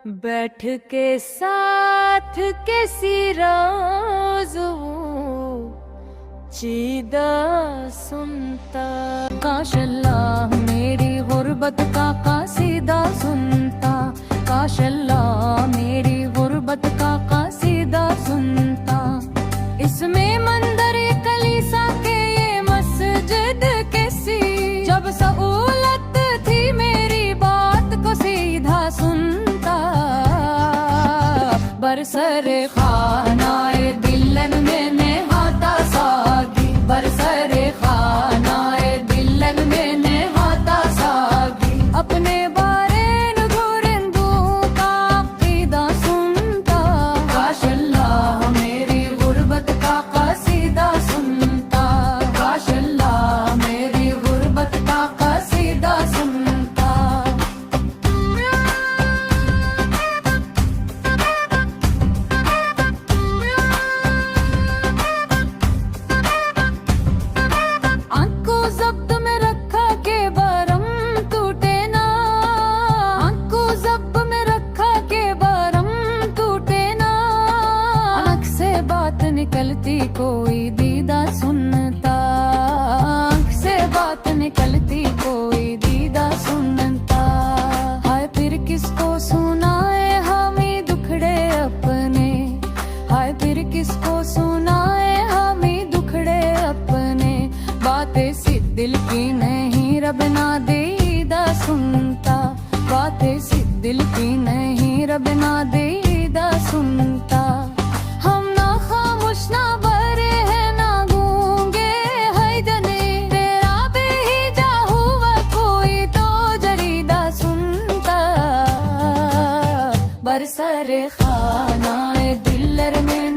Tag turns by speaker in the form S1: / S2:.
S1: बैठ के साथ कैसी राज़ चीदा सुनता। काश अल्लाह मेरी गुर्बत का कासीदा सुनता। काश अल्लाह मेरी गुर्बत का कासीदा सुनता। इसमें मंदर कलीसा के ये मस्जिद कैसी, जब सहूलत थी मेरी बात को सीधा सुनता। बरसरे खानाए दिलन में नहाता सागी, बरसरे खानाए दिलन में नहाता सागी। अपने बारे नूरेंदू का अकीदा सुनता। काश अल्लाह मेरी गुर्बत का कसीदा सुनता। काश अल्लाह मेरी गुर्बत का कसीदा सुनता। निकलती कोई दीदा सुनता। आँख से बात निकलती कोई दीदा सुनता। हाय फिर किसको सुनाए हमें दुखड़े अपने। हाय फिर किसको सुनाए हमें दुखड़े अपने। बातें सी दिल की नहीं रब ना दीदा सुनता। बातें सी दिल की नहीं रब ना दीदा सुनता। ना बरे है ना गूंगे है जने, तेरा भी ही जा हुआ कोई तो जरीदा सुनता। बरसरे खानाए दिलर में